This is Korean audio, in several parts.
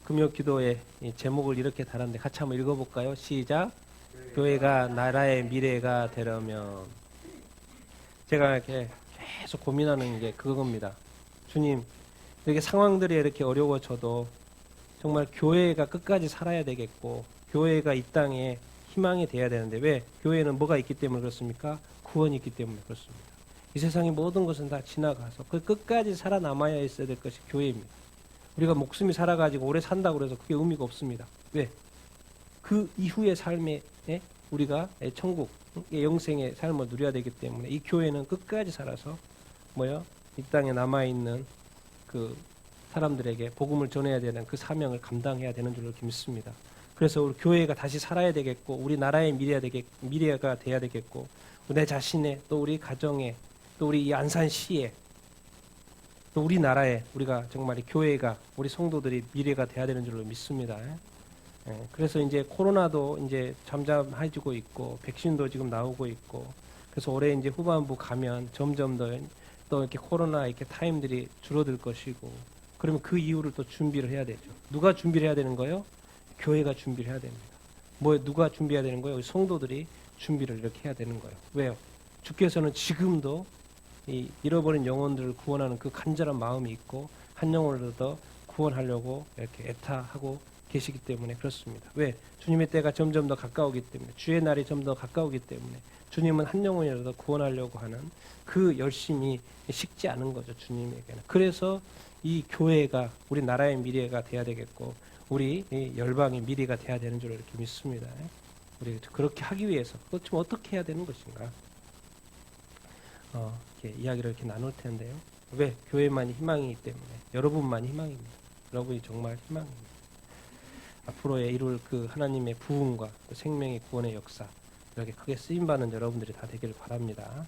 금요 기도의 이 제목을 이렇게 달았는데 같이 한번 읽어볼까요? 시작. 교회가 나라의 미래가 되려면. 제가 이렇게 계속 고민하는 게 그겁니다. 주님, 이렇게 상황들이 이렇게 어려워져도 정말 교회가 끝까지 살아야 되겠고, 교회가 이 땅에 희망이 돼야 되는데, 왜? 교회는 뭐가 있기 때문에 그렇습니까? 구원이 있기 때문에 그렇습니다. 이 세상의 모든 것은 다 지나가서 그 끝까지 살아남아야 있어야 될 것이 교회입니다. 우리가 목숨이 살아가지고 오래 산다고 해서 그게 의미가 없습니다. 왜? 그 이후의 삶에 우리가 천국, 영생의 삶을 누려야 되기 때문에 이 교회는 끝까지 살아서 이 땅에 남아있는 그 사람들에게 복음을 전해야 되는 그 사명을 감당해야 되는 줄로 이렇게 믿습니다. 그래서 우리 교회가 다시 살아야 되겠고, 우리 나라의 미래가 돼야 되겠고, 내 자신의, 또 우리 가정에, 또 우리 이 안산시에, 또 우리나라에 우리가 정말 이 교회가, 우리 성도들이 미래가 돼야 되는 줄로 믿습니다. 그래서 이제 코로나도 이제 잠잠해지고 있고, 백신도 지금 나오고 있고, 그래서 올해 이제 후반부 가면 점점 또 이렇게 코로나 이렇게 타임들이 줄어들 것이고, 그러면 그 이후를 또 준비를 해야 되죠. 누가 준비를 해야 되는 거예요? 교회가 준비를 해야 됩니다. 누가 준비해야 되는 거예요? 우리 성도들이 준비를 이렇게 해야 되는 거예요. 왜요? 주께서는 지금도 이 잃어버린 영혼들을 구원하는 그 간절한 마음이 있고, 한 영혼을 더 구원하려고 이렇게 애타하고 계시기 때문에 그렇습니다. 왜? 주님의 때가 점점 더 가까우기 때문에, 주의 날이 점점 더 가까우기 때문에, 주님은 한 영혼이라도 구원하려고 하는 그 열심이 식지 않은 거죠, 주님에게는. 그래서 이 교회가 우리 나라의 미래가 돼야 되겠고, 우리 열방의 미래가 돼야 되는 줄 이렇게 믿습니다. 우리 그렇게 하기 위해서 좀 어떻게 해야 되는 것인가? 이렇게 이야기를 이렇게 나눌 텐데요. 왜? 교회만이 희망이기 때문에, 여러분만이 희망입니다. 여러분이 정말 희망입니다. 앞으로에 이룰 그 하나님의 부흥과 생명의 구원의 역사, 이렇게 크게 쓰임받는 여러분들이 다 되길 바랍니다.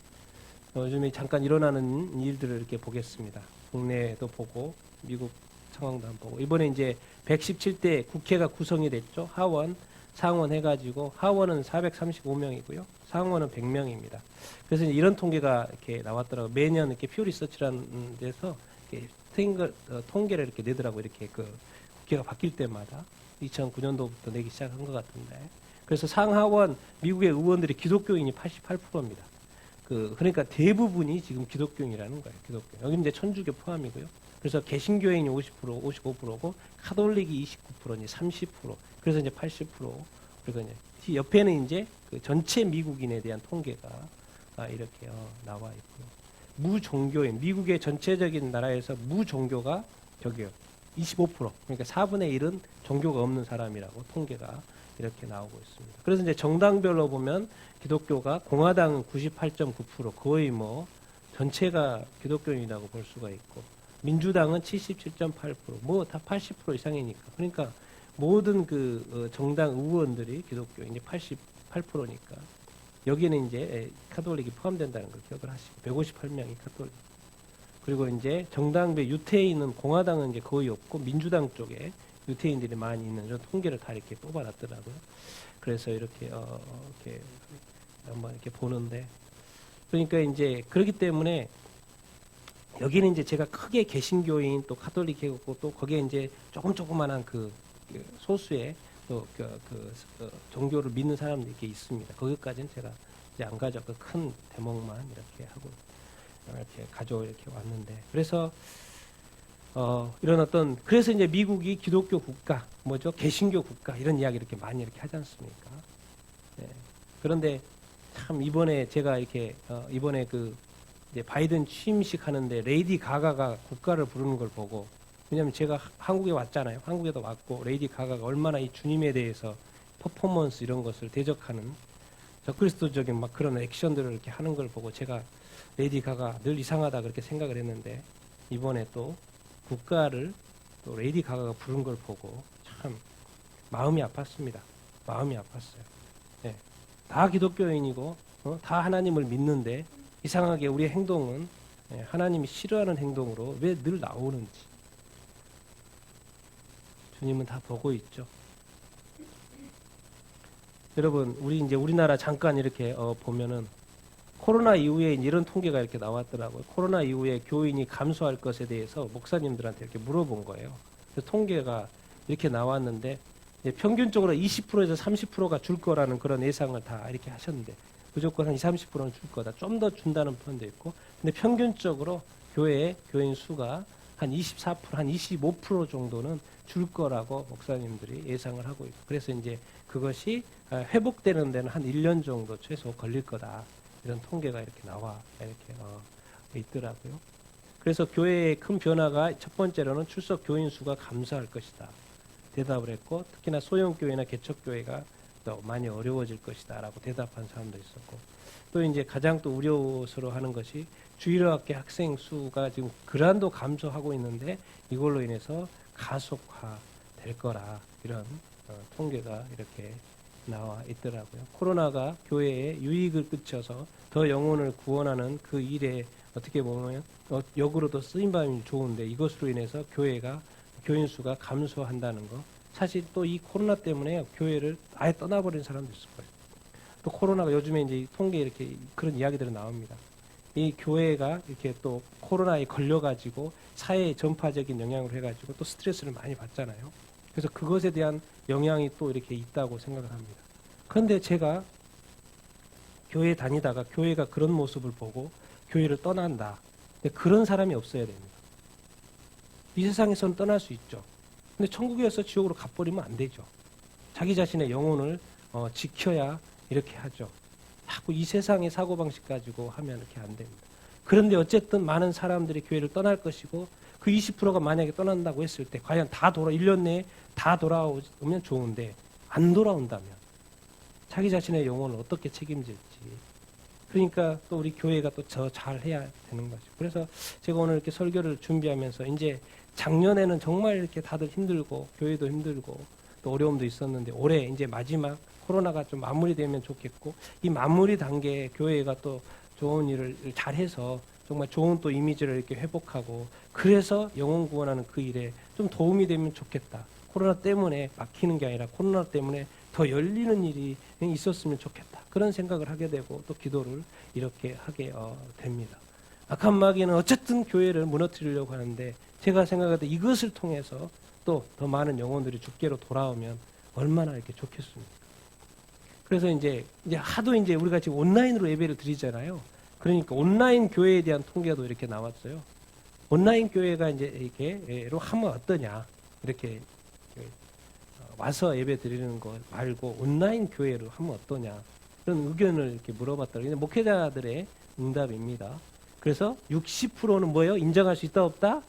요즘에 잠깐 일어나는 일들을 이렇게 보겠습니다. 국내에도 보고, 미국 상황도 한번 보고, 이번에 이제 117대 국회가 구성이 됐죠. 하원, 상원 해가지고, 하원은 435명이고요. 상원은 100명입니다. 그래서 이런 통계가 이렇게 나왔더라고요. 매년 이렇게 퓨 리서치라는 데서 이렇게 통계를 이렇게 내더라고요. 이렇게 그 국회가 바뀔 때마다. 2009년도부터 내기 시작한 것 같은데. 그래서 상하원 미국의 의원들이 기독교인이 88%입니다. 그러니까 대부분이 지금 기독교인이라는 거예요. 기독교. 여기 이제 천주교 포함이고요. 그래서 개신교인이 50%, 55%고 카톨릭이 29%, 이제 30%. 그래서 이제 80%. 그리고 이제 옆에는 이제 그 전체 미국인에 대한 통계가 이렇게 나와 있고요. 무종교인, 미국의 전체적인 나라에서 무종교가 저기요. 25%. 그러니까 4분의 1은 종교가 없는 사람이라고 통계가 이렇게 나오고 있습니다. 그래서 이제 정당별로 보면 기독교가 공화당은 98.9%, 거의 전체가 기독교인이라고 볼 수가 있고, 민주당은 77.8%, 다 80% 이상이니까. 그러니까 모든 정당 의원들이 기독교인이 88%니까. 여기는 이제 카톨릭이 포함된다는 걸 기억을 하시고, 158명이 카톨릭. 그리고 이제 정당별 유태인은 공화당은 이제 거의 없고, 민주당 쪽에 유태인들이 많이 있는 이런 통계를 다 이렇게 뽑아놨더라고요. 그래서 이렇게 한번 이렇게 보는데, 그러니까 이제 그렇기 때문에 여기는 이제 제가 크게 개신교인 또 카톨릭이고, 또 거기에 이제 조그만한 그 소수의 또 종교를 믿는 사람들이 이렇게 있습니다. 거기까지는 제가 이제 안 가져, 그 큰 대목만 이렇게 하고 이렇게 이렇게 왔는데, 그래서 그래서 이제 미국이 기독교 국가, 개신교 국가, 이런 이야기 이렇게 많이 이렇게 하지 않습니까? 네. 그런데 참 이번에 제가 이렇게, 이번에 이제 바이든 취임식 하는데 레이디 가가가 국가를 부르는 걸 보고, 왜냐면 제가 한국에 왔잖아요. 한국에도 왔고, 레이디 가가가 얼마나 이 주님에 대해서 퍼포먼스 이런 것을 대적하는 적그리스도적인 막 그런 액션들을 이렇게 하는 걸 보고, 제가 레이디 가가 늘 이상하다 그렇게 생각을 했는데, 이번에 또 국가를 또 레이디 가가가 부른 걸 보고 참 마음이 아팠습니다. 마음이 아팠어요. 네. 다 기독교인이고 다 하나님을 믿는데 이상하게 우리의 행동은 하나님이 싫어하는 행동으로 왜 늘 나오는지 주님은 다 보고 있죠. 여러분, 우리나라 잠깐 이렇게 보면은 코로나 이후에 이런 통계가 이렇게 나왔더라고요. 코로나 이후에 교인이 감소할 것에 대해서 목사님들한테 이렇게 물어본 거예요. 그래서 통계가 이렇게 나왔는데 평균적으로 20%에서 30%가 줄 거라는 그런 예상을 다 이렇게 하셨는데 무조건 한 20, 30%는 줄 거다. 좀 더 준다는 편도 있고 근데 평균적으로 교회의 교인 수가 한 24%, 한 25% 정도는 줄 거라고 목사님들이 예상을 하고 있고 그래서 이제 그것이 회복되는 데는 한 1년 정도 최소 걸릴 거다. 이런 통계가 이렇게 나와 이렇게 있더라고요. 그래서 교회의 큰 변화가 첫 번째로는 출석 교인 수가 감소할 것이다. 대답을 했고 특히나 소형교회나 개척교회가 더 많이 어려워질 것이다라고 대답한 사람도 있었고 또 이제 가장 또 우려스러워 하는 것이 주일학교 학생 수가 지금 그란도 감소하고 있는데 이걸로 인해서 가속화 될 거라 이런 통계가 이렇게 나와 있더라고요. 코로나가 교회에 유익을 끼쳐서 더 영혼을 구원하는 그 일에 어떻게 보면 역으로도 쓰임받으면 좋은데 이것으로 인해서 교회가 교인 수가 감소한다는 거. 사실 또 이 코로나 때문에 교회를 아예 떠나버린 사람도 있을 거예요. 또 코로나가 요즘에 이제 통계 이렇게 그런 이야기들이 나옵니다. 이 교회가 이렇게 또 코로나에 걸려가지고 사회에 전파적인 영향을 해가지고 또 스트레스를 많이 받잖아요. 그래서 그것에 대한 영향이 또 이렇게 있다고 생각을 합니다. 그런데 제가 교회 다니다가 교회가 그런 모습을 보고 교회를 떠난다. 근데 그런 사람이 없어야 됩니다. 이 세상에서는 떠날 수 있죠. 근데 천국에서 지옥으로 가버리면 안 되죠. 자기 자신의 영혼을 지켜야 이렇게 하죠. 자꾸 이 세상의 사고방식 가지고 하면 이렇게 안 됩니다. 그런데 어쨌든 많은 사람들이 교회를 떠날 것이고 그 20%가 만약에 떠난다고 했을 때 과연 1년 내에 다 돌아오면 좋은데 안 돌아온다면 자기 자신의 영혼을 어떻게 책임질지 그러니까 또 우리 교회가 또 더 잘해야 되는 거죠. 그래서 제가 오늘 이렇게 설교를 준비하면서 이제 작년에는 정말 이렇게 다들 힘들고 교회도 힘들고 또 어려움도 있었는데 올해 이제 마지막 코로나가 좀 마무리되면 좋겠고 이 마무리 단계에 교회가 또 좋은 일을 잘해서 정말 좋은 또 이미지를 이렇게 회복하고 그래서 영혼 구원하는 그 일에 좀 도움이 되면 좋겠다. 코로나 때문에 막히는 게 아니라 코로나 때문에 더 열리는 일이 있었으면 좋겠다. 그런 생각을 하게 되고 또 기도를 이렇게 하게 됩니다. 악한 마귀는 어쨌든 교회를 무너뜨리려고 하는데 제가 생각할 때 이것을 통해서 또 더 많은 영혼들이 주께로 돌아오면 얼마나 이렇게 좋겠습니까? 그래서 이제 하도 이제 우리가 지금 온라인으로 예배를 드리잖아요. 그러니까 온라인 교회에 대한 통계도 이렇게 나왔어요. 온라인 교회가 이제 이렇게로 하면 어떠냐 이렇게 와서 예배 드리는 거 말고 온라인 교회로 하면 어떠냐 그런 의견을 이렇게 물어봤더니 목회자들의 응답입니다. 그래서 60%는 뭐예요? 인정할 수 있다 없다?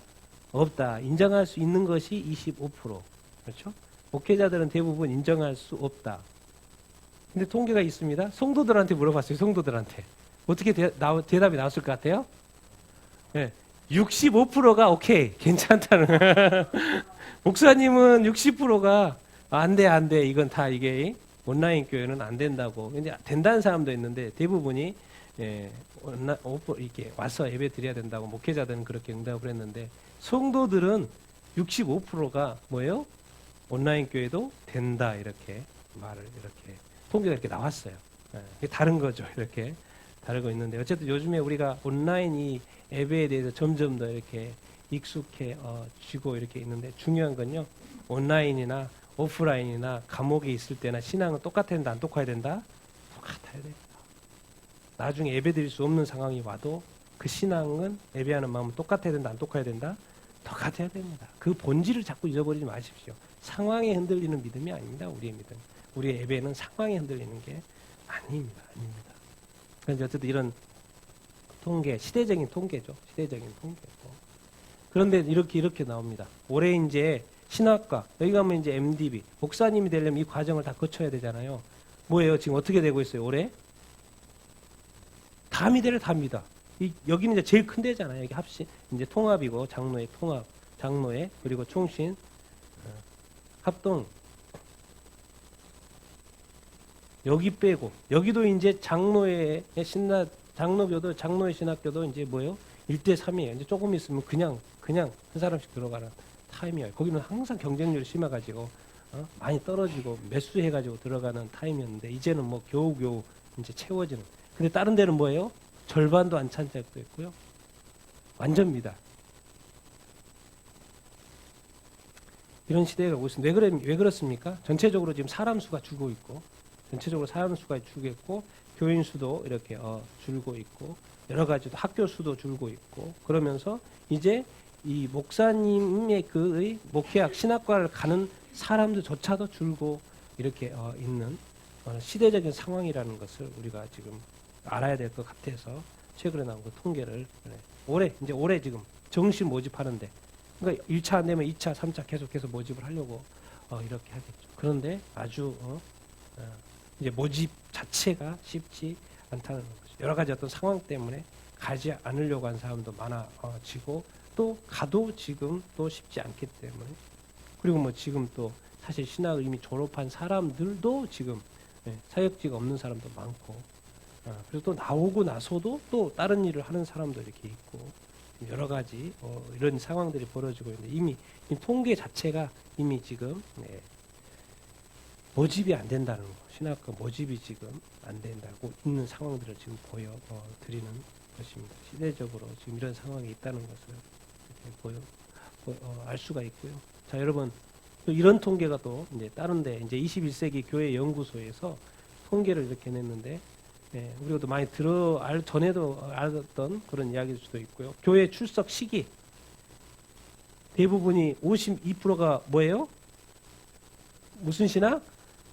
없다. 인정할 수 있는 것이 25%. 그렇죠? 목회자들은 대부분 인정할 수 없다. 근데 통계가 있습니다. 성도들한테 물어봤어요. 성도들한테. 어떻게 대답이 나왔을 것 같아요? 네. 65%가 오케이. 괜찮다는. 목사님은 60%가 안 돼. 이건 다 이게 온라인 교회는 안 된다고. 근데 된다는 사람도 있는데 대부분이 이렇게 와서 예배 드려야 된다고 목회자들은 그렇게 응답을 했는데 성도들은 65%가 뭐예요? 온라인 교회도 된다 이렇게 말을 이렇게 통계가 이렇게 나왔어요. 이게 다른 거죠. 이렇게 다르고 있는데 어쨌든 요즘에 우리가 온라인 이 예배에 대해서 점점 더 이렇게 익숙해지고 이렇게 있는데 중요한 건요. 온라인이나 오프라인이나 감옥에 있을 때나 신앙은 똑같아야 된다, 안 똑같아야 된다? 똑같아야 됩니다. 나중에 예배 드릴 수 없는 상황이 와도 그 신앙은 예배하는 마음은 똑같아야 된다, 안 똑같아야 된다? 똑같아야 됩니다. 그 본질을 자꾸 잊어버리지 마십시오. 상황에 흔들리는 믿음이 아닙니다. 우리의 믿음. 우리의 예배는 상황에 흔들리는 게 아닙니다. 그런데 어쨌든 이런 통계, 시대적인 통계죠. 시대적인 통계고. 그런데 이렇게 나옵니다. 올해 이제 신학과, 여기 가면 이제 MDB, 목사님이 되려면 이 과정을 다 거쳐야 되잖아요. 뭐예요? 지금 어떻게 되고 있어요? 올해? 다미대를 답니다. 여기는 이제 제일 큰 데잖아요. 여기 이제 통합이고, 장로의 통합, 장로의, 그리고 총신, 합동. 여기 빼고, 여기도 이제 장로의 신학교도 이제 뭐예요? 1대3이에요. 이제 조금 있으면 그냥 한 사람씩 들어가는 타임이에요. 거기는 항상 경쟁률이 심해가지고, 많이 떨어지고, 매수해가지고 들어가는 타임이었는데, 이제는 뭐 겨우겨우 이제 채워지는. 근데 다른 데는 뭐예요? 절반도 안 찬 적도 있고요. 완전 미달. 이런 시대가 오고 있습니다. 왜 그렇습니까? 전체적으로 지금 사람 수가 줄고 있고, 전체적으로 사람 수가 줄고 있고, 교인 수도 이렇게 줄고 있고, 여러 가지 학교 수도 줄고 있고, 그러면서 이제 이 목사님의 그의 목회학 신학과를 가는 사람들조차도 줄고 이렇게 있는 시대적인 상황이라는 것을 우리가 지금 알아야 될 것 같아서 최근에 나온 그 통계를 올해 지금 정시 모집하는데, 그러니까 1차 안 되면 2차, 3차 계속해서 모집을 하려고 이렇게 하겠죠. 그런데 아주 이제 모집 자체가 쉽지 않다는 거죠. 여러 가지 어떤 상황 때문에 가지 않으려고 하는 사람도 많아지고, 또 가도 지금 또 쉽지 않기 때문에, 그리고 뭐 지금 또 사실 신학을 이미 졸업한 사람들도 지금 사역지가 없는 사람도 많고, 그래서 또 나오고 나서도 또 다른 일을 하는 사람도 이렇게 있고, 여러 가지 이런 상황들이 벌어지고 있는데, 이미 이 통계 자체가 이미 지금 모집이 안 된다는 거, 신학과 모집이 지금 안 된다고 있는 상황들을 지금 보여드리는 것입니다. 시대적으로 지금 이런 상황이 있다는 것을 이렇게 알 수가 있고요. 자, 여러분, 또 이런 통계가 또 이제 다른데, 이제 21세기 교회 연구소에서 통계를 이렇게 냈는데, 우리가 또 많이 전에도 알았던 그런 이야기일 수도 있고요. 교회 출석 시기 대부분이 52%가 뭐예요? 무슨 신학?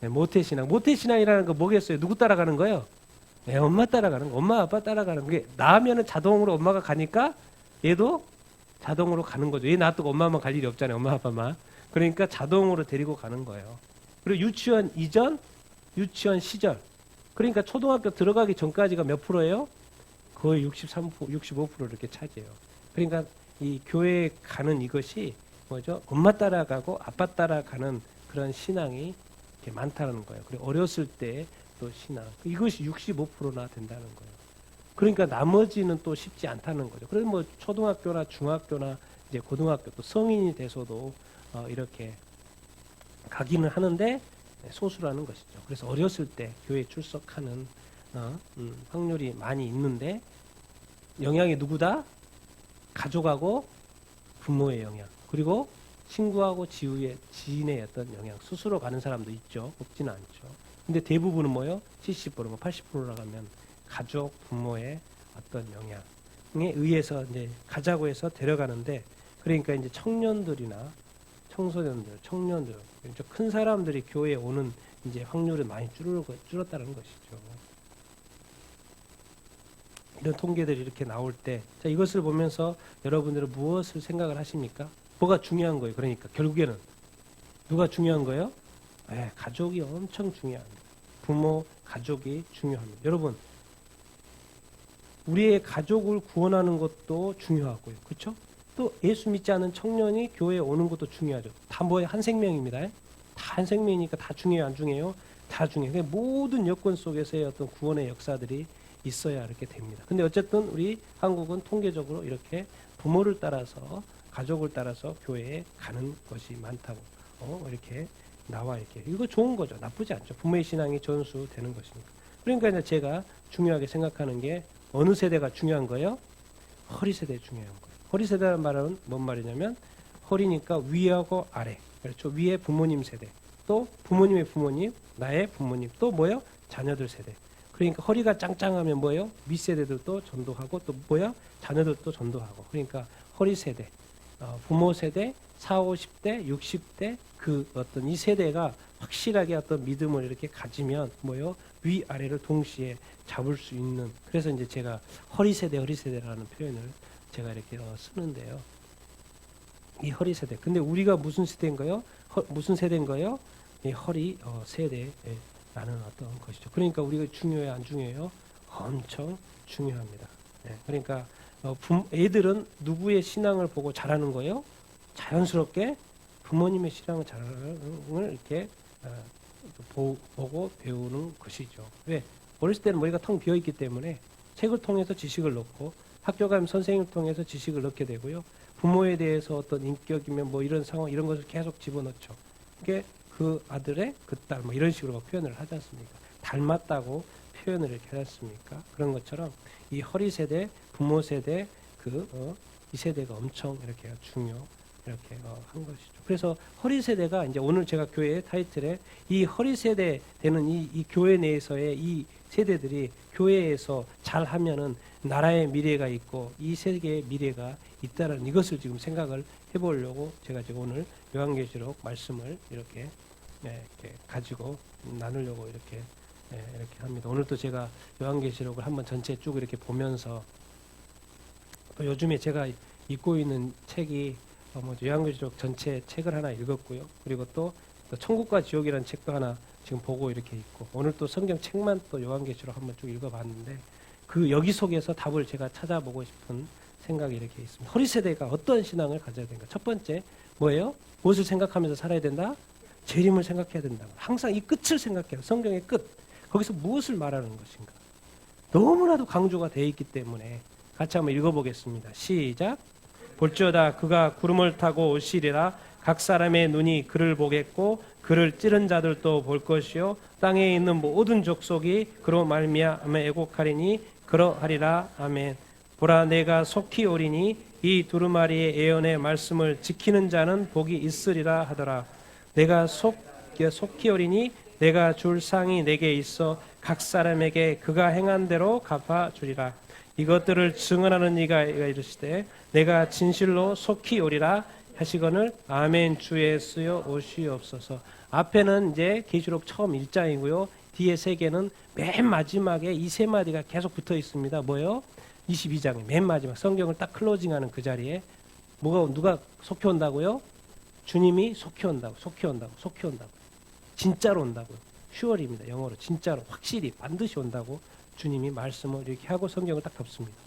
모태신학. 모태신학이라는 거 뭐겠어요? 누구 따라가는 거예요? 엄마 따라가는 거. 엄마 아빠 따라가는 게, 낳으면 자동으로 엄마가 가니까 얘도 자동으로 가는 거죠. 얘 놔두고 엄마만 갈 일이 없잖아요. 엄마 아빠만. 그러니까 자동으로 데리고 가는 거예요. 그리고 유치원 이전, 유치원 시절. 그러니까 초등학교 들어가기 전까지가 몇 프로예요? 거의 63%, 65% 이렇게 차지해요. 그러니까 이 교회에 가는 이것이 뭐죠? 엄마 따라가고 아빠 따라가는 그런 신앙이 이렇게 많다는 거예요. 그리고 어렸을 때 또 신앙. 이것이 65%나 된다는 거예요. 그러니까 나머지는 또 쉽지 않다는 거죠. 그래서 뭐 초등학교나 중학교나 이제 고등학교 또 성인이 돼서도 이렇게 가기는 하는데 소수라는 것이죠. 그래서 어렸을 때 교회 출석하는 확률이 많이 있는데, 영향이 누구다? 가족하고 부모의 영향, 그리고 친구하고 지인의 어떤 영향, 스스로 가는 사람도 있죠. 없지는 않죠. 근데 대부분은 뭐예요? 70%, 80%라 가면 가족, 부모의 어떤 영향에 의해서 이제 가자고 해서 데려가는데, 그러니까 이제 청년들이나 청년들, 큰 사람들이 교회에 오는 이제 확률이 많이 줄었다는 것이죠. 이런 통계들이 이렇게 나올 때, 자, 이것을 보면서 여러분들은 무엇을 생각을 하십니까? 뭐가 중요한 거예요? 그러니까 결국에는 누가 중요한 거예요? 가족이 엄청 중요합니다. 부모, 가족이 중요합니다. 여러분, 우리의 가족을 구원하는 것도 중요하고요. 그렇죠? 또 예수 믿지 않은 청년이 교회에 오는 것도 중요하죠. 다 뭐예요? 한 생명입니다. 다 한 생명이니까 다 중요해요, 안 중요해요? 다 중요해요. 모든 여건 속에서의 어떤 구원의 역사들이 있어야 이렇게 됩니다. 근데 어쨌든 우리 한국은 통계적으로 이렇게 부모를 따라서, 가족을 따라서 교회에 가는 것이 많다고 이렇게 나와 이렇게. 이거 좋은 거죠. 나쁘지 않죠. 부모의 신앙이 전수되는 것이니까. 그러니까 이제 제가 중요하게 생각하는 게, 어느 세대가 중요한 거예요? 허리 세대 중요한 거예요. 허리 세대라는 말은 뭔 말이냐면, 허리니까 위하고 아래. 그렇죠. 위에 부모님 세대, 또 부모님의 부모님, 나의 부모님, 또 뭐예요? 자녀들 세대. 그러니까 허리가 짱짱하면 뭐예요? 밑세대들도 전도하고, 또 뭐야? 자녀들도 전도하고. 그러니까 허리 세대, 부모 세대, 40, 50대, 60대, 그 어떤 이 세대가 확실하게 어떤 믿음을 이렇게 가지면 뭐예요? 위아래를 동시에 잡을 수 있는. 그래서 이제 제가 허리 세대라는 표현을 제가 이렇게 쓰는데요. 이 허리 세대. 근데 우리가 무슨 세대인가요? 무슨 세대인가요? 이 허리 세대라는 어떤 것이죠. 그러니까 우리가 중요해요, 안 중요해요? 엄청 중요합니다. 그러니까 애들은 누구의 신앙을 보고 자라는 거예요? 자연스럽게 부모님의 신앙을 이렇게 보고 배우는 것이죠. 왜? 어렸을 때는 머리가 텅 비어 있기 때문에 책을 통해서 지식을 넣고, 학교 가면 선생님을 통해서 지식을 넣게 되고요. 부모에 대해서 어떤 인격이면 뭐 이런 상황, 이런 것을 계속 집어넣죠. 그게 그 아들의 그 딸, 뭐 이런 식으로 표현을 하지 않습니까? 닮았다고 표현을 이렇게 하지 않습니까? 그런 것처럼 이 허리 세대, 부모 세대, 이 세대가 엄청 이렇게 중요해요. 이렇게 한 것이죠. 그래서 허리 세대가 이제 오늘 제가 교회 타이틀에 이 허리 세대 되는 이 교회 내에서의 이 세대들이 교회에서 잘하면은 나라의 미래가 있고 이 세계의 미래가 있다는 이것을 지금 생각을 해보려고 제가 지금 오늘 요한계시록 말씀을 이렇게 가지고 나누려고 이렇게 합니다. 오늘도 제가 요한계시록을 한번 전체 쭉 이렇게 보면서 또 요즘에 제가 읽고 있는 책이 요한계시록 전체 책을 하나 읽었고요. 그리고 또 천국과 지옥이라는 책도 하나 지금 보고 이렇게 있고 오늘 또 성경 책만 또 요한계시록 한번 쭉 읽어봤는데 그 여기 속에서 답을 제가 찾아보고 싶은 생각이 이렇게 있습니다. 허리 세대가 어떤 신앙을 가져야 되는가? 첫 번째 뭐예요? 무엇을 생각하면서 살아야 된다? 재림을 생각해야 된다. 항상 이 끝을 생각해요. 성경의 끝. 거기서 무엇을 말하는 것인가? 너무나도 강조가 되어 있기 때문에 같이 한번 읽어보겠습니다. 시작. 볼지어다 그가 구름을 타고 오시리라. 각 사람의 눈이 그를 보겠고 그를 찌른 자들도 볼 것이요 땅에 있는 모든 족속이 그로 말미암아 애곡하리니 그러하리라. 아멘. 보라 내가 속히 오리니 이 두루마리의 예언의 말씀을 지키는 자는 복이 있으리라 하더라. 내가 속히 오리니 내가 줄 상이 내게 있어 각 사람에게 그가 행한 대로 갚아주리라. 이것들을 증언하는 이가 이르시되 내가 진실로 속히 오리라 하시거늘 아멘. 주 예수여 오시옵소서. 앞에는 이제 계시록 처음 1장이고요. 뒤에 세 개는 맨 마지막에 이 세 마디가 계속 붙어 있습니다. 뭐요? 22장의 맨 마지막 성경을 딱 클로징하는 그 자리에 누가 속히 온다고요? 주님이 속히 온다고. 진짜로 온다고요. 슈얼입니다. 영어로 진짜로 확실히 반드시 온다고 주님이 말씀을 이렇게 하고 성경을 딱 덮습니다.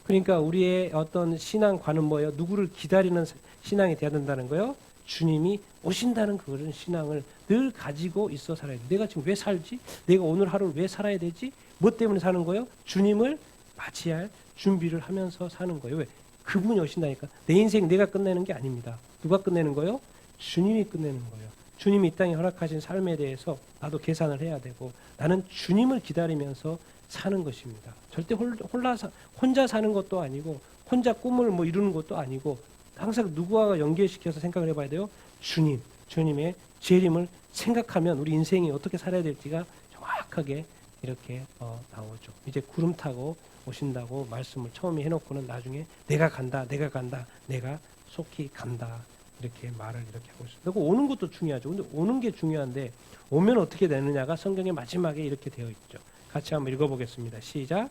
그러니까 우리의 어떤 신앙관은 뭐예요? 누구를 기다리는 신앙이 돼야 된다는 거예요? 주님이 오신다는 그런 신앙을 늘 가지고 있어 살아야 돼. 내가 지금 왜 살지? 내가 오늘 하루를 왜 살아야 되지? 뭐 때문에 사는 거예요? 주님을 맞이할 준비를 하면서 사는 거예요. 왜? 그분이 오신다니까. 내 인생 내가 끝내는 게 아닙니다. 누가 끝내는 거예요? 주님이 끝내는 거예요. 주님이 이 땅에 허락하신 삶에 대해서 나도 계산을 해야 되고 나는 주님을 기다리면서 사는 것입니다. 절대 혼자 사는 것도 아니고 혼자 꿈을 이루는 것도 아니고 항상 누구와 연결시켜서 생각을 해봐야 돼요. 주님의 재림을 생각하면 우리 인생이 어떻게 살아야 될지가 정확하게 이렇게 나오죠. 이제 구름 타고 오신다고 말씀을 처음에 해놓고는 나중에 내가 간다, 내가 속히 간다 이렇게 말을 이렇게 하고 있습니다. 그리고 오는 것도 중요하죠. 근데 오는 게 중요한데 오면 어떻게 되느냐가 성경의 마지막에 이렇게 되어 있죠. 같이 한번 읽어보겠습니다. 시작.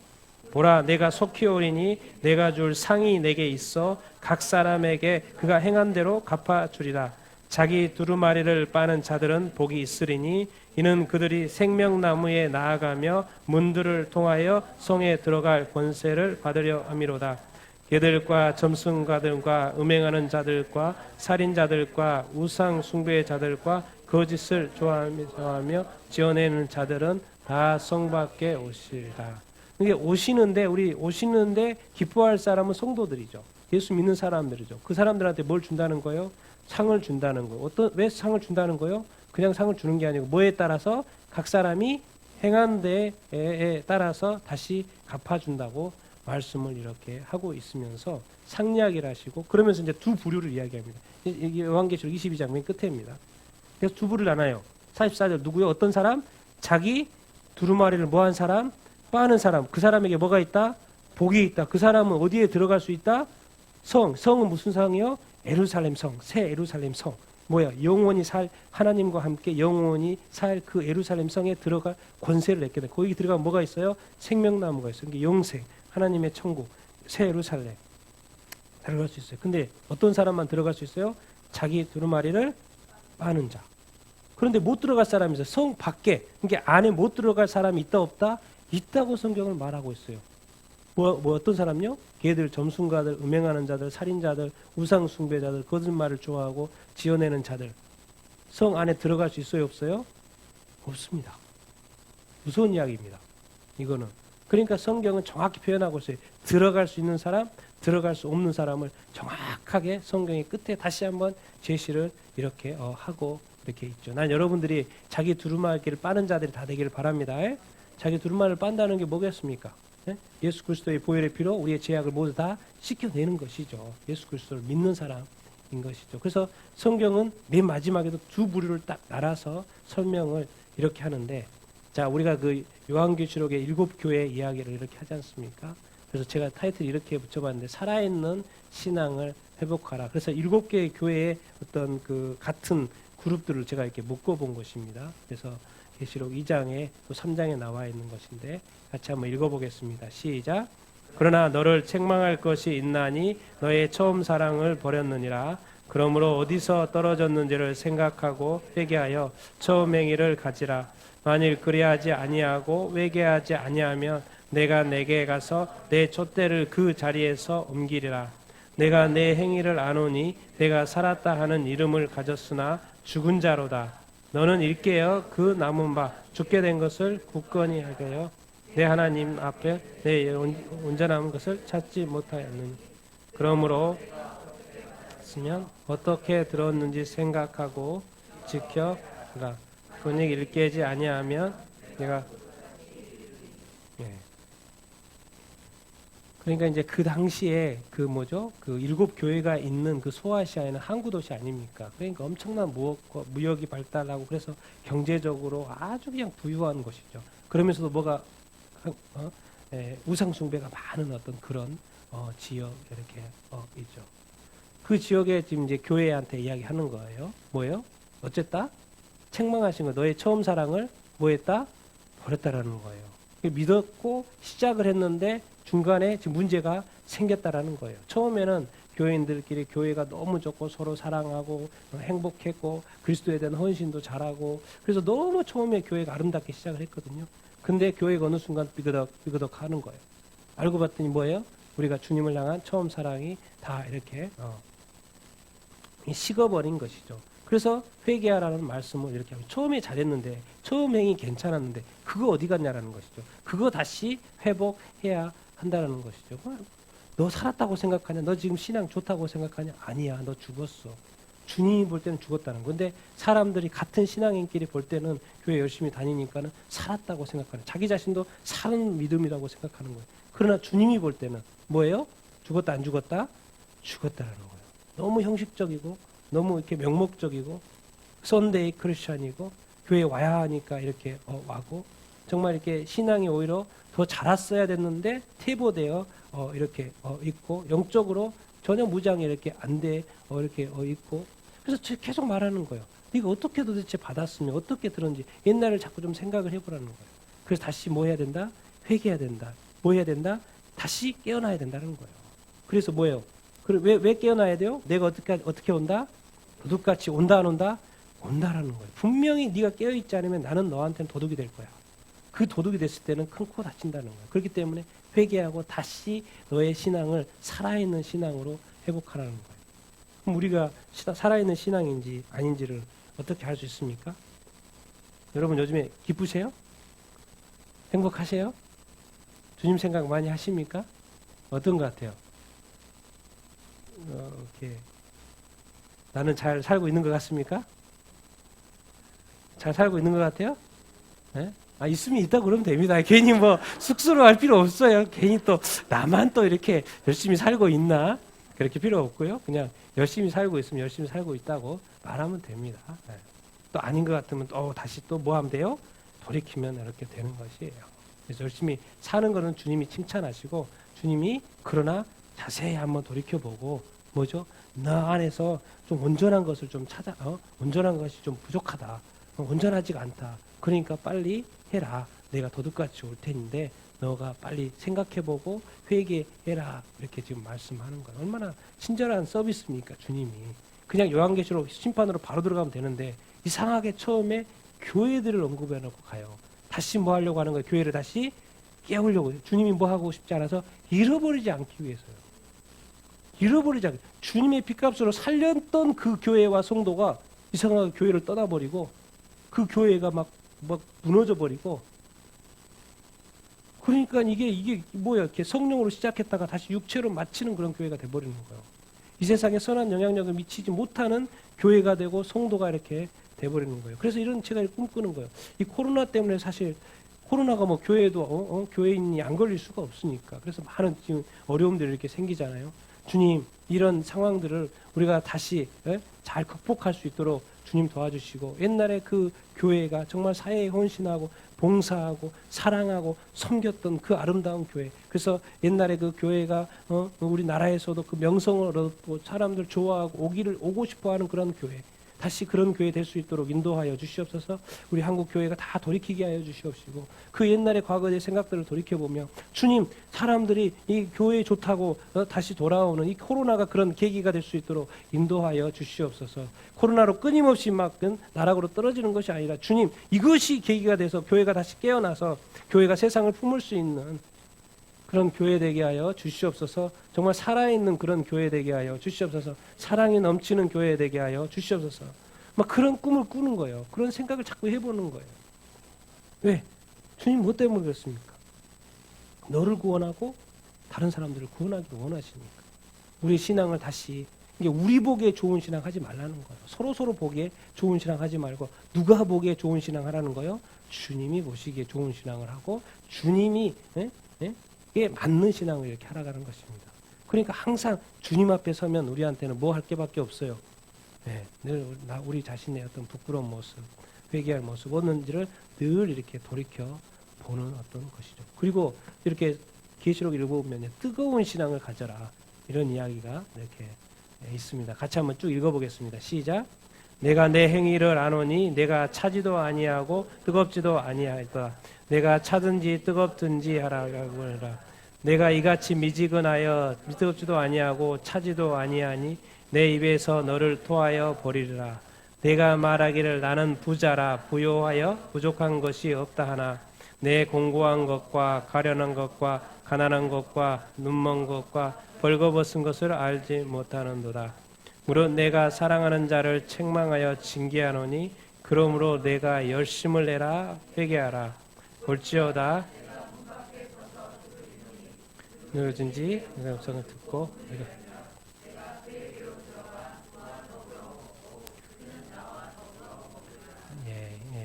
보라 내가 속히 오리니 내가 줄 상이 내게 있어 각 사람에게 그가 행한 대로 갚아주리라. 자기 두루마리를 빠는 자들은 복이 있으리니 이는 그들이 생명나무에 나아가며 문들을 통하여 성에 들어갈 권세를 받으려 함이로다. 개들과 점승가들과 음행하는 자들과 살인자들과 우상 숭배의 자들과 거짓을 좋아하며 지어내는 자들은 다 성 밖에 오시리라. 이게 오시는데 기뻐할 사람은 성도들이죠. 예수 믿는 사람들이죠. 그 사람들한테 뭘 준다는 거예요? 상을 준다는 거예요. 왜 상을 준다는 거예요? 그냥 상을 주는 게 아니고 뭐에 따라서 각 사람이 행한 데에 따라서 다시 갚아준다고 말씀을 이렇게 하고 있으면서 상이야기를 하시고 그러면서 이제 두 부류를 이야기합니다. 이게 요한계시록 22장 맨 끝에입니다. 그래서 두 부류를 나눠요. 44절 누구요? 어떤 사람? 자기 두루마리를 뭐한 사람? 빠는 사람. 그 사람에게 뭐가 있다? 복이 있다. 그 사람은 어디에 들어갈 수 있다? 성은 무슨 성이요? 예루살렘 성, 새 예루살렘 성. 뭐야? 영원히 살 하나님과 함께 영원히 살 그 예루살렘 성에 들어갈 권세를 얻게 돼. 거기 들어가면 뭐가 있어요? 생명나무가 있어요. 이게 영생, 하나님의 천국, 새 예루살렘 들어갈 수 있어요. 근데 어떤 사람만 들어갈 수 있어요? 자기 두루마리를 빠는 자. 그런데 못 들어갈 사람이 있어요. 성 밖에, 그러니까 안에 못 들어갈 사람이 있다 없다? 있다고 성경을 말하고 있어요. 뭐 어떤 사람요? 걔들 점순가들, 음행하는 자들, 살인자들, 우상 숭배자들, 거짓말을 좋아하고 지어내는 자들. 성 안에 들어갈 수 있어요, 없어요? 없습니다. 무서운 이야기입니다. 이거는. 그러니까 성경은 정확히 표현하고 있어요. 들어갈 수 있는 사람, 들어갈 수 없는 사람을 정확하게 성경의 끝에 다시 한번 제시를 이렇게 하고 이렇게 있죠. 난 여러분들이 자기 두루마기를 빠는 자들이 다 되기를 바랍니다. 자기 두루마리를 빤다는 게 뭐겠습니까? 예수 그리스도의 보혈의 피로 우리의 죄악을 모두 다 씻겨내는 것이죠. 예수 그리스도를 믿는 사람, 것이죠. 그래서 성경은 맨 마지막에도 두 부류를 딱 나눠서 설명을 이렇게 하는데, 자, 우리가 그 요한계시록의 7교회 이야기를 이렇게 하지 않습니까? 그래서 제가 타이틀 이렇게 붙여봤는데, 살아있는 신앙을 회복하라. 그래서 7개의 교회의 어떤 그 같은 그룹들을 제가 이렇게 묶어본 것입니다. 그래서 계시록 2장에 또 3장에 나와 있는 것인데, 같이 한번 읽어보겠습니다. 시작. 그러나 너를 책망할 것이 있나니 너의 처음 사랑을 버렸느니라. 그러므로 어디서 떨어졌는지를 생각하고 회개하여 처음 행위를 가지라. 만일 그리하지 아니하고 회개하지 아니하면 내가 내게 가서 내 촛대를 그 자리에서 옮기리라. 내가 내 행위를 아노니 내가 살았다 하는 이름을 가졌으나 죽은 자로다. 너는 일깨어 그 남은 바 죽게 된 것을 굳건히 하여 내 하나님 앞에 내 온전한 것을 찾지 못하였느니. 그러므로 쓰면 어떻게 들었는지 생각하고 지켜라. 분이 일깨지 아니하면 내가 그러니까 이제 그 당시에 그 뭐죠? 그 7교회가 있는 그 소아시아에는 항구 도시 아닙니까? 그러니까 엄청난 무역이 발달하고 그래서 경제적으로 아주 그냥 부유한 곳이죠. 그러면서도 뭐가 우상 숭배가 많은 어떤 그런 지역 이렇게 있죠. 그 지역에 지금 이제 교회한테 이야기하는 거예요. 뭐예요? 어쨌다? 책망하신 거. 너의 처음 사랑을 뭐했다? 버렸다라는 거예요. 믿었고 시작을 했는데 중간에 지금 문제가 생겼다라는 거예요. 처음에는 교인들끼리 교회가 너무 좋고 서로 사랑하고 행복했고 그리스도에 대한 헌신도 잘하고 그래서 너무 처음에 교회가 아름답게 시작을 했거든요. 근데 교회가 어느 순간 삐그덕 하는 거예요. 알고 봤더니 뭐예요? 우리가 주님을 향한 처음 사랑이 다 이렇게 식어버린 것이죠. 그래서 회개하라는 말씀을 이렇게 하면 처음에 잘했는데 처음 행이 괜찮았는데 그거 어디 갔냐라는 것이죠. 그거 다시 회복해야 한다는 것이죠. 너 살았다고 생각하냐? 너 지금 신앙 좋다고 생각하냐? 아니야. 너 죽었어. 주님이 볼 때는 죽었다는 거. 근데 사람들이 같은 신앙인끼리 볼 때는 교회 열심히 다니니까는 살았다고 생각하는, 자기 자신도 사는 믿음이라고 생각하는 거예요. 그러나 주님이 볼 때는 뭐예요? 죽었다 안 죽었다? 죽었다라는 거예요. 너무 형식적이고 너무 이렇게 명목적이고 선데이 크리스천이고 교회 와야 하니까 이렇게 와고 정말 이렇게 신앙이 오히려 더 자랐어야 됐는데 퇴보되어 이렇게 있고 영적으로 전혀 무장이 이렇게 안 돼 이렇게 있고 그래서 계속 말하는 거예요. 네가 어떻게 도대체 받았으면 어떻게 들었는지 옛날을 자꾸 좀 생각을 해보라는 거예요. 그래서 다시 뭐 해야 된다? 회개해야 된다. 뭐 해야 된다? 다시 깨어나야 된다는 거예요. 그래서 뭐예요? 왜 깨어나야 돼요? 내가 어떻게 온다? 도둑같이 온다 안 온다? 온다라는 거예요. 분명히 네가 깨어있지 않으면 나는 너한테는 도둑이 될 거야. 그 도둑이 됐을 때는 큰 코 다친다는 거예요. 그렇기 때문에 회개하고 다시 너의 신앙을 살아있는 신앙으로 회복하라는 거예요. 그럼 우리가 살아있는 신앙인지 아닌지를 어떻게 알 수 있습니까? 여러분 요즘에 기쁘세요? 행복하세요? 주님 생각 많이 하십니까? 어떤 것 같아요? 이렇게 나는 잘 살고 있는 것 같습니까? 잘 살고 있는 것 같아요? 네? 있으면 있다 그러면 됩니다. 괜히 뭐 쑥스러워할 필요 없어요. 괜히 또 나만 또 이렇게 열심히 살고 있나 그렇게 필요 없고요. 그냥 열심히 살고 있으면 열심히 살고 있다고 말하면 됩니다. 네. 또 아닌 것 같으면 또 다시 또 뭐 하면 돼요? 돌이키면 이렇게 되는 것이에요. 그래서 열심히 사는 거는 주님이 칭찬하시고 주님이 그러나 자세히 한번 돌이켜보고 뭐죠? 너 안에서 좀 온전한 것을 좀 찾아 온전한 것이 좀 부족하다. 온전하지가 않다. 그러니까 빨리 해라. 내가 도둑같이 올 테니인데 너가 빨리 생각해보고 회개해라. 이렇게 지금 말씀하는 거예요. 얼마나 친절한 서비스입니까 주님이. 그냥 요한계시록 심판으로 바로 들어가면 되는데 이상하게 처음에 교회들을 언급해놓고 가요. 다시 뭐 하려고 하는 거예요? 교회를 다시 깨우려고. 주님이 뭐 하고 싶지 않아서 잃어버리지 않기 위해서요. 잃어버리지 않기. 주님의 핏값으로 살렸던 그 교회와 성도가 이상하게 교회를 떠나버리고 그 교회가 막 무너져 버리고 그러니까 이게 뭐야 이렇게 성령으로 시작했다가 다시 육체로 마치는 그런 교회가 돼버리는 거예요. 이 세상에 선한 영향력을 미치지 못하는 교회가 되고 성도가 이렇게 돼버리는 거예요. 그래서 이런 제가 꿈꾸는 거예요. 이 코로나 때문에 사실 코로나가 뭐 교회도 교회인이 안 걸릴 수가 없으니까 그래서 많은 지금 어려움들이 이렇게 생기잖아요. 주님, 이런 상황들을 우리가 다시 잘 극복할 수 있도록 주님 도와주시고, 옛날에 그 교회가 정말 사회에 헌신하고 봉사하고 사랑하고 섬겼던 그 아름다운 교회, 그래서 옛날에 그 교회가 우리나라에서도 그 명성을 얻고 사람들 좋아하고 오고 싶어하는 그런 교회, 다시 그런 교회 될 수 있도록 인도하여 주시옵소서. 우리 한국 교회가 다 돌이키게 하여 주시옵시고, 그 옛날의 과거의 생각들을 돌이켜보며 주님, 사람들이 이 교회 좋다고 다시 돌아오는 이 코로나가 그런 계기가 될 수 있도록 인도하여 주시옵소서. 코로나로 끊임없이 막 나락으로 떨어지는 것이 아니라 주님, 이것이 계기가 돼서 교회가 다시 깨어나서 교회가 세상을 품을 수 있는 그런 교회 되게 하여 주시옵소서. 정말 살아있는 그런 교회 되게 하여 주시옵소서. 사랑이 넘치는 교회 되게 하여 주시옵소서. 막 그런 꿈을 꾸는 거예요. 그런 생각을 자꾸 해보는 거예요. 왜? 주님 뭐 때문에 그렇습니까? 너를 구원하고 다른 사람들을 구원하기를 원하시니까. 우리 신앙을 다시, 이게 우리 보기에 좋은 신앙 하지 말라는 거예요. 서로 보기에 좋은 신앙 하지 말고, 누가 보기에 좋은 신앙 하라는 거예요? 주님이 보시기에 좋은 신앙을 하고, 주님이 에 맞는 신앙을 이렇게 하라가는 것입니다. 그러니까 항상 주님 앞에 서면 우리한테는 뭐 할 게밖에 없어요. 늘 우리 자신의 어떤 부끄러운 모습, 회개할 모습, 없는지를 늘 이렇게 돌이켜 보는 어떤 것이죠. 그리고 이렇게 계시록 읽어보면 뜨거운 신앙을 가져라, 이런 이야기가 이렇게 있습니다. 같이 한번 쭉 읽어보겠습니다. 시작. 내가 내 행위를 아노니 내가 차지도 아니하고 뜨겁지도 아니하였다. 내가 차든지 뜨겁든지 하라고 해라. 내가 이같이 미지근하여 뜨겁지도 아니하고 차지도 아니하니 내 입에서 너를 토하여 버리리라. 내가 말하기를 나는 부자라 부요하여 부족한 것이 없다 하나 내 공고한 것과 가련한 것과 가난한 것과 눈먼 것과 벌거벗은 것을 알지 못하는도다. 무릇 내가 사랑하는 자를 책망하여 징계하노니 그러므로 내가 열심을 내라 회개하라. 볼지어다 누구든지 내가 음성을 듣고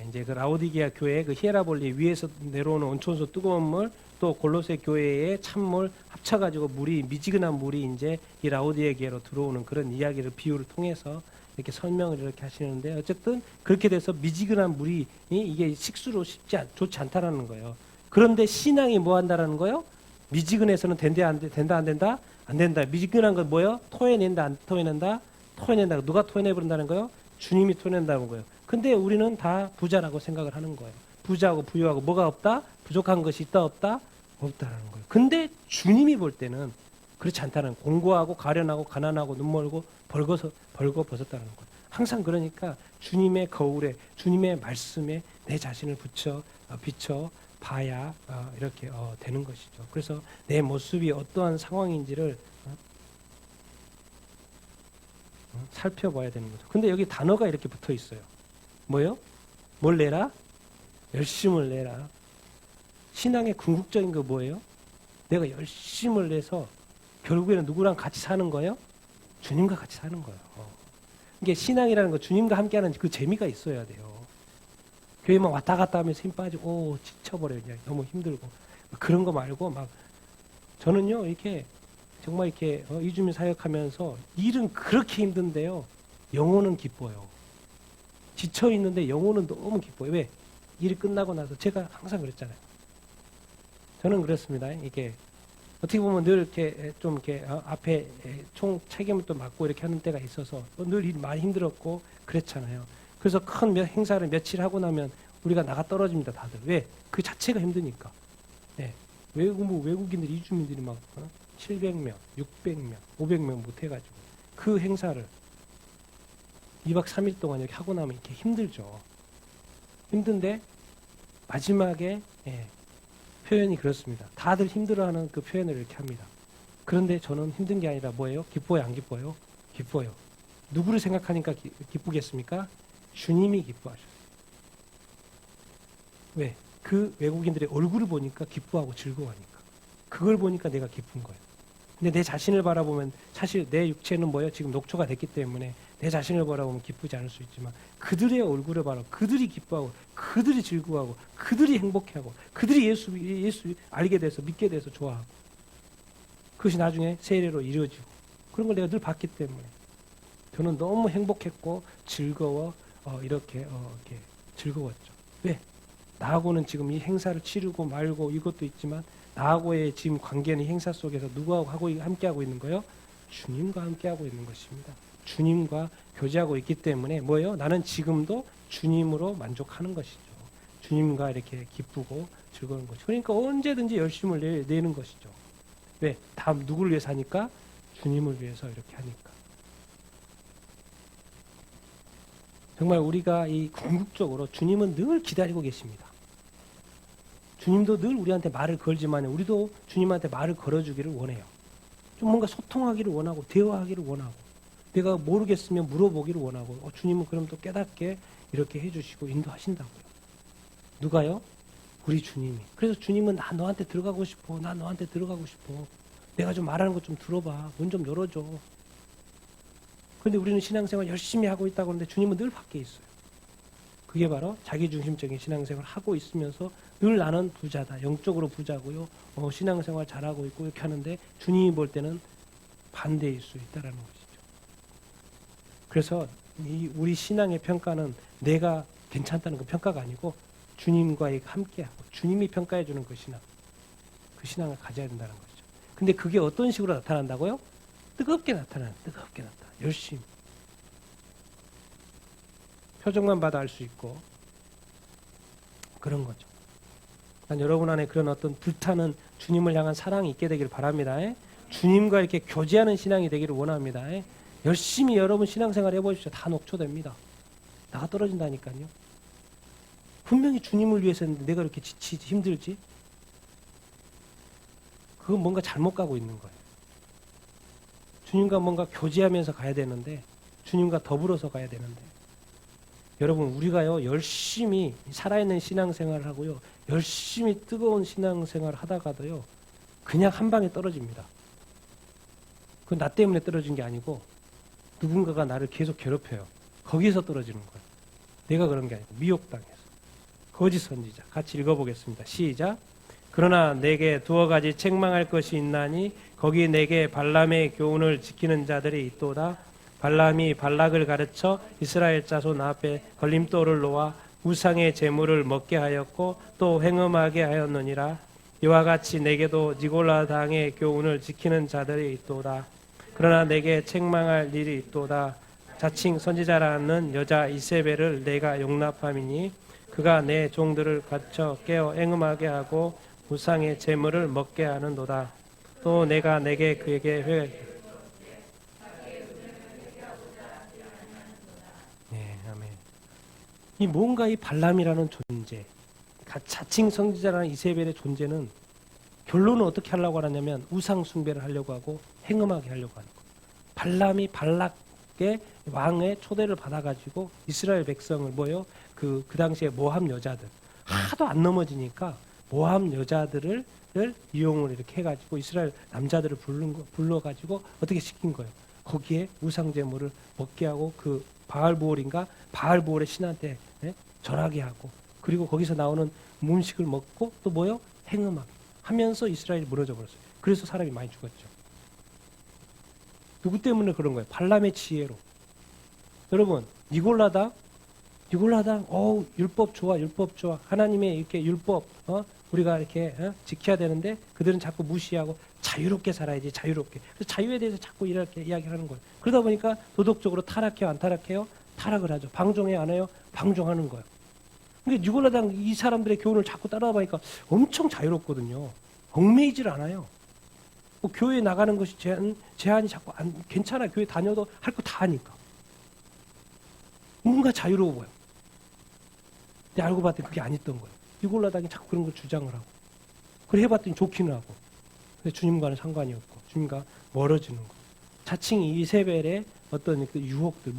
이제 그 라오디게아 교회 그 히에라볼리 위에서 내려오는 온천수 뜨거운 물, 또 골로새 교회의 찬물 합쳐가지고 물이 미지근한 물이 이제 이 라오디게아로 들어오는 그런 이야기를 비유를 통해서 이렇게 설명을 이렇게 하시는데, 어쨌든 그렇게 돼서 미지근한 물이 이게 식수로 좋지 않다라는 거예요. 그런데 신앙이 뭐 한다라는 거예요? 미지근해서는 된다 안 된다? 안 된다. 미지근한 건 뭐예요? 토해낸다 안 토해낸다? 토해낸다. 누가 토해내버린다는 거예요? 주님이 토해낸다는 거예요. 근데 우리는 다 부자라고 생각을 하는 거예요. 부자하고 부유하고 뭐가 없다? 부족한 것이 있다 없다? 없다라는 거예요. 근데 주님이 볼 때는 그렇지 않다는, 공고하고 가련하고 가난하고 눈멀고 벌거벗었다는 거예요. 항상 그러니까 주님의 거울에, 주님의 말씀에 내 자신을 비춰 봐야 이렇게 되는 것이죠. 그래서 내 모습이 어떠한 상황인지를 살펴봐야 되는 거죠. 근데 여기 단어가 이렇게 붙어 있어요. 뭐요? 뭘 내라? 열심을 내라. 신앙의 궁극적인 거 뭐예요? 내가 열심을 내서 결국에는 누구랑 같이 사는 거예요? 주님과 같이 사는 거예요. 이게 신앙이라는 거, 주님과 함께하는 그 재미가 있어야 돼요. 교회만 왔다 갔다 하면서 힘 빠지고 지쳐버려요. 그냥 너무 힘들고 그런 거 말고, 막 저는요 이렇게 정말 이렇게 이주민 사역하면서 일은 그렇게 힘든데요, 영혼은 기뻐요. 지쳐 있는데 영혼은 너무 기뻐요. 왜? 일이 끝나고 나서 제가 항상 그랬잖아요. 저는 그렇습니다. 이게 어떻게 보면 늘 이렇게 좀 이렇게 앞에 총 책임을 또 맡고 이렇게 하는 때가 있어서 늘 일 많이 힘들었고 그랬잖아요. 그래서 큰 행사를 며칠 하고 나면 우리가 나가 떨어집니다, 다들. 왜? 그 자체가 힘드니까. 네. 외국인들, 이주민들이 막 700명, 600명, 500명 못 해가지고 그 행사를 2박 3일 동안 이렇게 하고 나면 이렇게 힘들죠. 힘든데 마지막에 표현이 그렇습니다. 다들 힘들어하는 그 표현을 이렇게 합니다. 그런데 저는 힘든 게 아니라 뭐예요? 기뻐요, 안 기뻐요? 기뻐요. 누구를 생각하니까 기쁘겠습니까? 주님이 기뻐하셨어요. 왜? 그 외국인들의 얼굴을 보니까 기뻐하고 즐거워하니까. 그걸 보니까 내가 기쁜 거예요. 근데 내 자신을 바라보면 사실 내 육체는 뭐예요? 지금 녹초가 됐기 때문에 내 자신을 바라보면 기쁘지 않을 수 있지만 그들의 얼굴을 바라보고 그들이 기뻐하고 그들이 즐거워하고 그들이 행복해하고 그들이 예수 알게 돼서 믿게 돼서 좋아하고 그것이 나중에 세례로 이루어지고 그런 걸 내가 늘 봤기 때문에 저는 너무 행복했고 이렇게 즐거웠죠. 왜? 나하고는 지금 이 행사를 치르고 말고 이것도 있지만 나하고의 지금 관계는 이 행사 속에서 누구하고 함께하고 있는 거예요? 주님과 함께하고 있는 것입니다. 주님과 교제하고 있기 때문에 뭐예요? 나는 지금도 주님으로 만족하는 것이죠. 주님과 이렇게 기쁘고 즐거운 것이죠. 그러니까 언제든지 열심을 내는 것이죠. 왜? 다 누구를 위해서 하니까? 주님을 위해서 이렇게 하니까. 정말 우리가 이 궁극적으로 주님은 늘 기다리고 계십니다. 주님도 늘 우리한테 말을 걸지만 우리도 주님한테 말을 걸어주기를 원해요. 좀 뭔가 소통하기를 원하고 대화하기를 원하고 내가 모르겠으면 물어보기를 원하고 주님은 그럼 또 깨닫게 이렇게 해주시고 인도하신다고요. 누가요? 우리 주님이. 그래서 주님은 나 너한테 들어가고 싶어. 나 너한테 들어가고 싶어. 내가 좀 말하는 거 좀 들어봐. 문 좀 열어줘. 그런데 우리는 신앙생활 열심히 하고 있다고 하는데 주님은 늘 밖에 있어요. 그게 바로 자기중심적인 신앙생활을 하고 있으면서 늘 나는 부자다. 영적으로 부자고요. 신앙생활 잘하고 있고 이렇게 하는데 주님이 볼 때는 반대일 수 있다는 것이죠. 그래서 우리 신앙의 평가는 내가 괜찮다는 그 평가가 아니고 주님과 함께하고 주님이 평가해 주는 그 신앙을 가져야 된다는 거죠. 근데 그게 어떤 식으로 나타난다고요? 뜨겁게 나타나요. 열심히. 표정만 봐도 알 수 있고 그런 거죠. 여러분 안에 그런 어떤 불타는 주님을 향한 사랑이 있게 되기를 바랍니다. 주님과 이렇게 교제하는 신앙이 되기를 원합니다. 열심히 여러분 신앙생활 해보십시오. 다 녹초됩니다. 나가 떨어진다니까요. 분명히 주님을 위해서 했는데 내가 이렇게 지치지 힘들지? 그건 뭔가 잘못 가고 있는 거예요. 주님과 뭔가 교제하면서 가야 되는데 주님과 더불어서 가야 되는데 여러분 우리가요 열심히 살아있는 신앙생활을 하고요 열심히 뜨거운 신앙생활을 하다가도요 그냥 한 방에 떨어집니다. 그건 나 때문에 떨어진 게 아니고 누군가가 나를 계속 괴롭혀요. 거기서 떨어지는 거예요. 내가 그런 게 아니고 미혹당해서. 거짓 선지자. 같이 읽어보겠습니다. 시작. 그러나 내게 두어 가지 책망할 것이 있나니 거기 내게 발람의 교훈을 지키는 자들이 있도다. 발람이 발락을 가르쳐 이스라엘 자손 앞에 걸림돌을 놓아 우상의 제물을 먹게 하였고 또 행음하게 하였느니라. 이와 같이 내게도 니골라 당의 교훈을 지키는 자들이 있도다. 그러나 내게 책망할 일이 있도다. 자칭 선지자라는 여자 이세벨을 내가 용납함이니 그가 내 종들을 갇혀 깨어 행음하게 하고 우상의 제물을 먹게 하는도다. 또 내가 내게 그에게 아멘. 이 뭔가 이 발람이라는 존재, 자칭 선지자라는 이세벨의 존재는 결론은 어떻게 하려고 하냐면 우상 숭배를 하려고 하고 행음하게 하려고 하는 거예요. 발람이 발락의 왕의 초대를 받아가지고 이스라엘 백성을 그 당시에 모함 여자들 하도 안 넘어지니까 모함 여자들을 이용을 이렇게 해가지고 이스라엘 남자들을 불러가지고 어떻게 시킨 거예요. 거기에 우상제물을 먹게 하고 그 바알보올의 신한테 절하게 하고 그리고 거기서 나오는 음식을 먹고 또 행음하게 하면서 이스라엘이 무너져 버렸어요. 그래서 사람이 많이 죽었죠. 누구 때문에 그런 거예요? 발람의 지혜로. 여러분 니골라당 율법 좋아. 하나님의 이렇게 율법 우리가 이렇게 지켜야 되는데 그들은 자꾸 무시하고 자유롭게 살아야지. 자유롭게. 그래서 자유에 대해서 자꾸 이렇게 이야기하는 거예요. 그러다 보니까 도덕적으로 타락해요, 안 타락해요? 타락을 하죠. 방종해요, 안 해요? 방종하는 거예요. 근데 니골라당 이 사람들의 교훈을 자꾸 따라다 보니까 엄청 자유롭거든요. 얽매이질 않아요. 교회에 나가는 것이 제한이 자꾸 괜찮아. 교회 다녀도 할 거 다 하니까. 뭔가 자유로워 보여. 근데 알고 봤더니 그게 아니었던 거예요. 니골라당이 자꾸 그런 걸 주장을 하고. 그래 해봤더니 좋기는 하고. 근데 주님과는 상관이 없고 주님과 멀어지는 거. 자칭 이세벨의 어떤 그 유혹들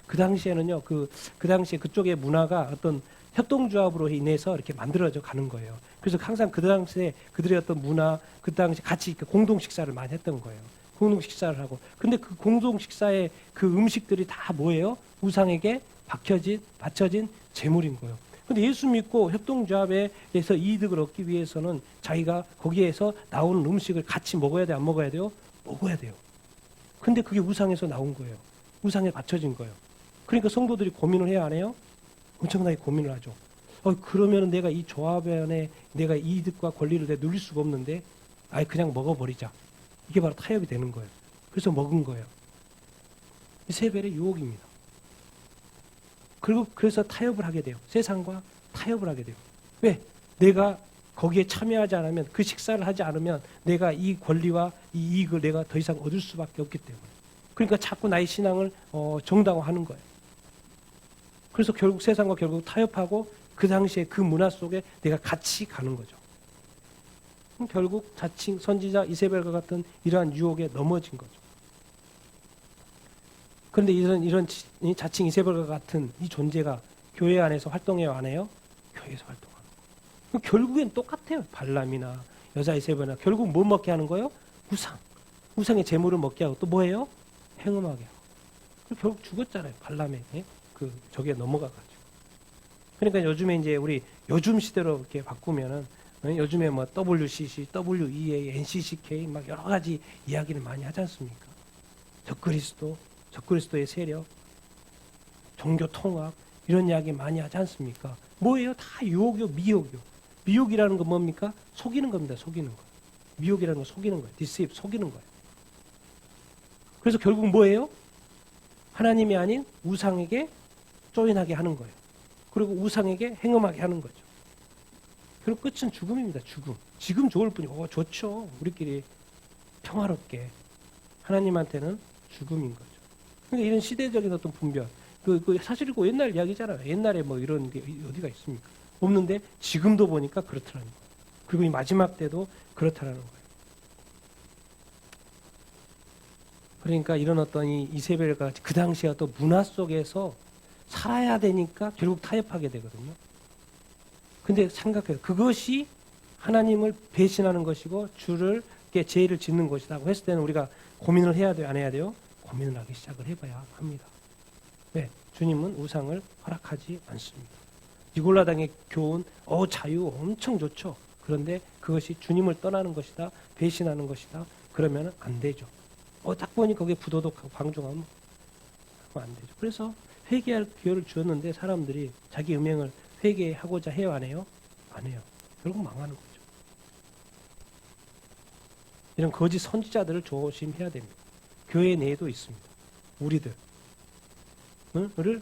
그 당시에는요. 그 당시에 그쪽의 문화가 어떤 협동조합으로 인해서 이렇게 만들어져 가는 거예요. 그래서 항상 그 당시에 그들의 어떤 문화, 그 당시 같이 공동 식사를 많이 했던 거예요. 공동 식사를 하고. 근데 그 공동 식사의 그 음식들이 다 뭐예요? 우상에게 바쳐진 제물인 거예요. 근데 예수 믿고 협동조합에서 이득을 얻기 위해서는 자기가 거기에서 나오는 음식을 같이 먹어야 돼, 안 먹어야 돼요? 먹어야 돼요. 근데 그게 우상에서 나온 거예요. 우상에 받쳐진 거예요. 그러니까 성도들이 고민을 해야 안 해요? 엄청나게 고민을 하죠. 그러면 내가 이 조합 안에 내가 이득과 권리를 내가 누릴 수가 없는데 아예 그냥 먹어버리자. 이게 바로 타협이 되는 거예요. 그래서 먹은 거예요. 이 세 배의 유혹입니다. 그리고 그래서 타협을 하게 돼요. 세상과 타협을 하게 돼요. 왜? 내가 거기에 참여하지 않으면, 그 식사를 하지 않으면 내가 이 권리와 이 이익을 내가 더 이상 얻을 수밖에 없기 때문에. 그러니까 자꾸 나의 신앙을 정당화하는 거예요. 그래서 결국 세상과 결국 타협하고 그 당시에 그 문화 속에 내가 같이 가는 거죠. 결국 자칭 선지자 이세벨과 같은 이러한 유혹에 넘어진 거죠. 그런데 이런 자칭 이세벨과 같은 이 존재가 교회 안에서 활동해요, 안 해요? 교회에서 활동하는 거예요. 결국엔 똑같아요. 발람이나 여자 이세벨이나 결국 뭘 먹게 하는 거예요? 우상. 우상의 재물을 먹게 하고 또 뭐예요? 행음하게 하고. 결국 죽었잖아요. 발람의 저게 넘어가가지고. 그러니까 요즘에 이제 우리 요즘 시대로 이렇게 바꾸면은 요즘에 뭐 WCC, WEA, NCCK 막 여러 가지 이야기를 많이 하지 않습니까? 적그리스도의 세력, 종교 통합 이런 이야기 많이 하지 않습니까? 뭐예요? 다 유혹이요, 미혹이요. 미혹이라는 건 뭡니까? 속이는 겁니다. 속이는 거. 미혹이라는 건 속이는 거예요. deceive, 속이는 거예요. 그래서 결국 뭐예요? 하나님이 아닌 우상에게 조인하게 하는 거예요. 그리고 우상에게 행음하게 하는 거죠. 그리고 끝은 죽음입니다. 죽음. 지금 좋을 뿐이고 좋죠. 우리끼리 평화롭게. 하나님한테는 죽음인 거죠. 그러니까 이런 시대적인 어떤 분별. 사실 이거 옛날 이야기잖아요. 옛날에 뭐 이런 게 어디가 있습니까? 없는데 지금도 보니까 그렇더라는 거예요. 그리고 이 마지막 때도 그렇다라는 거예요. 그러니까 이런 어떤 이 이세벨과 그 당시에 어떤 문화 속에서 살아야 되니까 결국 타협하게 되거든요. 근데 생각해요. 그것이 하나님을 배신하는 것이고 주를 죄를 짓는 것이라고 했을 때는 우리가 고민을 해야 돼요? 안 해야 돼요? 고민을 하기 시작을 해봐야 합니다. 왜? 주님은 우상을 허락하지 않습니다. 니골라당의 교훈, 자유 엄청 좋죠. 그런데 그것이 주님을 떠나는 것이다, 배신하는 것이다. 그러면 안 되죠. 딱 보니 거기에 부도덕하고 방종하면 안 되죠. 그래서 회개할 기회를 주었는데 사람들이 자기 음행을 회개하고자 해요, 안 해요? 안 해요. 결국 망하는 거죠. 이런 거짓 선지자들을 조심해야 됩니다. 교회 내에도 있습니다. 우리들을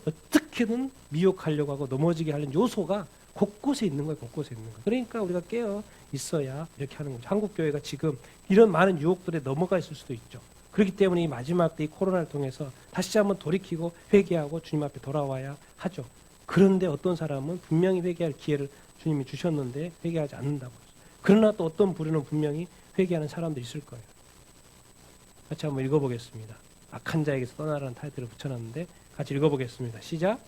어떻게든 미혹하려고 하고 넘어지게 하는 요소가 곳곳에 있는 거예요. 곳곳에 있는 거예요. 그러니까 우리가 깨어 있어야 이렇게 하는 거죠. 한국 교회가 지금 이런 많은 유혹들에 넘어가 있을 수도 있죠. 그렇기 때문에 이 마지막 때 이 코로나를 통해서 다시 한번 돌이키고 회개하고 주님 앞에 돌아와야 하죠. 그런데 어떤 사람은 분명히 회개할 기회를 주님이 주셨는데 회개하지 않는다고 했어요. 그러나 또 어떤 부류는 분명히 회개하는 사람들이 있을 거예요. 같이 한번 읽어보겠습니다. 악한 자에게서 떠나라는 타이틀을 붙여놨는데 같이 읽어보겠습니다. 시작.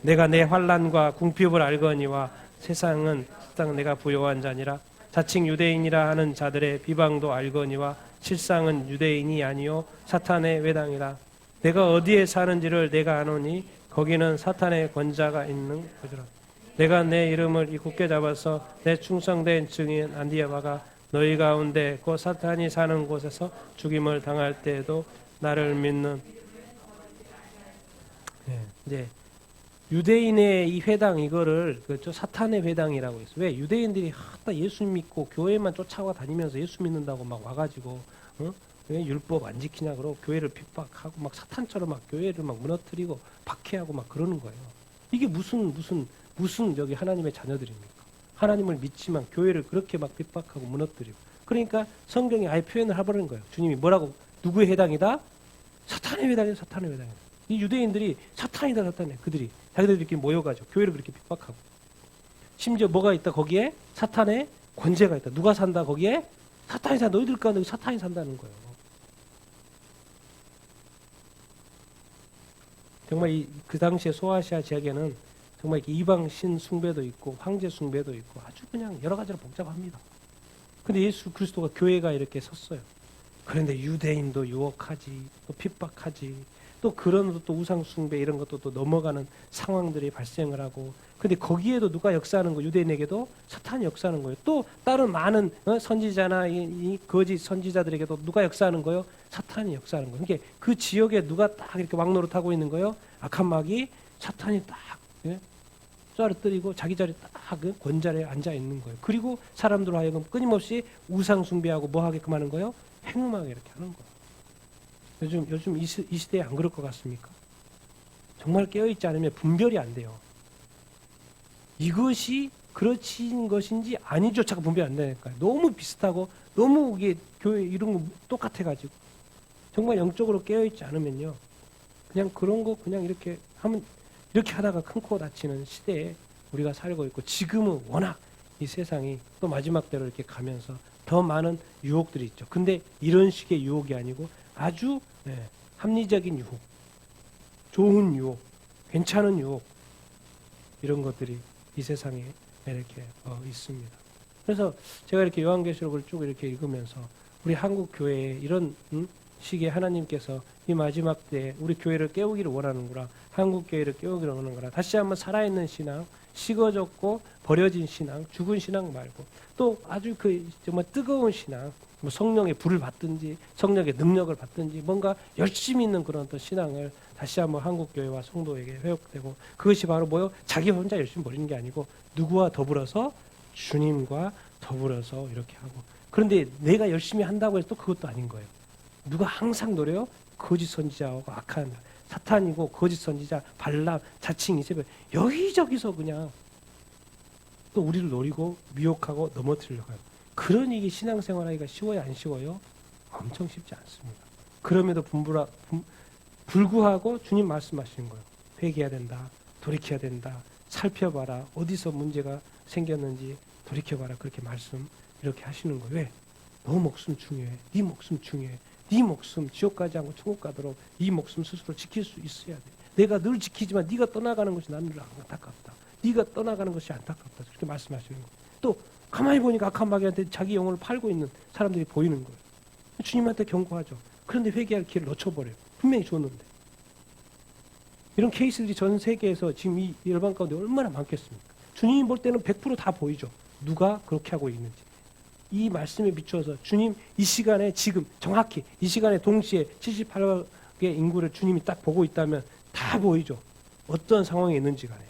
내가 내 환난과 궁핍을 알거니와 세상은 내가 부요한 자니라. 자칭 유대인이라 하는 자들의 비방도 알거니와 실상은 유대인이 아니요 사탄의 외당이라. 내가 어디에 사는지를 내가 아노니 거기는 사탄의 권자가 있는 거지라. 내가 내 이름을 굳게 잡아서 내 충성된 증인 안디아바가 너희 가운데 곧 사탄이 사는 곳에서 죽임을 당할 때에도 나를 믿는. 이제 유대인의 이 회당 이거를 사탄의 회당이라고 했어요. 왜? 유대인들이 예수 믿고 교회만 쫓아와 다니면서 예수 믿는다고 막 와가지고 왜 율법 안 지키냐 그러고 교회를 핍박하고 막 사탄처럼 막 교회를 막 무너뜨리고 박해하고 막 그러는 거예요. 이게 무슨 여기 하나님의 자녀들입니까? 하나님을 믿지만 교회를 그렇게 막 핍박하고 무너뜨리고. 그러니까 성경이 아예 표현을 해버리는 거예요. 주님이 뭐라고? 누구의 회당이다? 사탄의 회당이다. 사탄의 회당이다. 이 유대인들이 사탄이다. 그들이 자기들끼리 모여가지고 교회를 그렇게 핍박하고. 심지어 뭐가 있다 거기에? 사탄의 권세가 있다. 누가 산다 거기에? 사탄이 산다. 너희들 가운데 사탄이 산다는 거예요. 정말 그 당시에 소아시아 지역에는 정말 이방 신 숭배도 있고 황제 숭배도 있고 아주 그냥 여러 가지로 복잡합니다. 근데 예수 그리스도가 교회가 이렇게 섰어요. 그런데 유대인도 유혹하지, 또 핍박하지, 또 그런 또 우상숭배 이런 것도 또 넘어가는 상황들이 발생을 하고, 근데 거기에도 누가 역사하는 거? 유대인에게도 사탄이 역사하는 거예요. 또 다른 많은 선지자나 이 거짓 선지자들에게도 누가 역사하는 거예요? 사탄이 역사하는 거예요. 그러니까 그 지역에 누가 딱 이렇게 왕노릇하고 있는 거예요? 악한 마귀 사탄이 딱 쏴르뜨리고 자기 자리 딱 권자리에 앉아 있는 거예요. 그리고 사람들로 하여금 끊임없이 우상 숭배하고 뭐 하게끔 하는 거예요? 행음하게 이렇게 하는 거예요. 요즘 이 시대에 안 그럴 것 같습니까? 정말 깨어있지 않으면 분별이 안 돼요. 이것이 그렇진 것인지 아니조차가 분별이 안 되니까요. 너무 비슷하고 너무 이게 교회 이런 거 똑같아가지고 정말 영적으로 깨어있지 않으면요, 그냥 그런 거 그냥 이렇게 하면 이렇게 하다가 큰 코 다치는 시대에 우리가 살고 있고, 지금은 워낙 이 세상이 또 마지막 때로 이렇게 가면서 더 많은 유혹들이 있죠. 근데 이런 식의 유혹이 아니고 아주 합리적인 유혹, 좋은 유혹, 괜찮은 유혹, 이런 것들이 이 세상에 이렇게 있습니다. 그래서 제가 이렇게 요한계시록을 쭉 이렇게 읽으면서 우리 한국 교회에 이런 식의 하나님께서 이 마지막 때 우리 교회를 깨우기를 원하는구나, 한국 교회를 깨우기를 원하는구나, 다시 한번 살아있는 신앙, 식어졌고 버려진 신앙, 죽은 신앙 말고 또 아주 그 정말 뜨거운 신앙, 뭐 성령의 불을 받든지 성령의 능력을 받든지 뭔가 열심히 있는 그런 어떤 신앙을 다시 한번 한국 교회와 성도에게 회복되고, 그것이 바로 뭐요? 자기 혼자 열심히 버리는 게 아니고 누구와 더불어서? 주님과 더불어서 이렇게 하고. 그런데 내가 열심히 한다고 해서 또 그것도 아닌 거예요. 누가 항상 노래요? 거짓 선지자하고 악한 사탄이고 거짓 선지자, 발람, 자칭, 이세벨, 여기저기서 그냥 또 우리를 노리고 미혹하고 넘어뜨리려고 해요. 그러니 신앙생활하기가 쉬워요, 안 쉬워요? 엄청 쉽지 않습니다. 그럼에도 불구하고 주님 말씀하시는 거예요. 회개해야 된다, 돌이켜야 된다, 살펴봐라, 어디서 문제가 생겼는지 돌이켜봐라, 그렇게 말씀 이렇게 하시는 거예요. 왜? 너 목숨 중요해. 네 목숨 중요해. 네 목숨 지옥 가지 않고 천국 가도록 네 목숨 스스로 지킬 수 있어야 돼. 내가 늘 지키지만 네가 떠나가는 것이 나는 늘 안타깝다. 네가 떠나가는 것이 안타깝다. 그렇게 말씀하시는 거예요. 또 가만히 보니까 악한 마귀한테 자기 영혼을 팔고 있는 사람들이 보이는 거예요. 주님한테 경고하죠. 그런데 회개할 기회를 놓쳐버려요. 분명히 줬는데. 이런 케이스들이 전 세계에서 지금 이 열방 가운데 얼마나 많겠습니까? 주님이 볼 때는 100% 다 보이죠. 누가 그렇게 하고 있는지. 이 말씀에 비추어서 주님 이 시간에 지금 정확히 이 시간에 동시에 78억의 인구를 주님이 딱 보고 있다면 다 보이죠. 어떤 상황에 있는지 간에.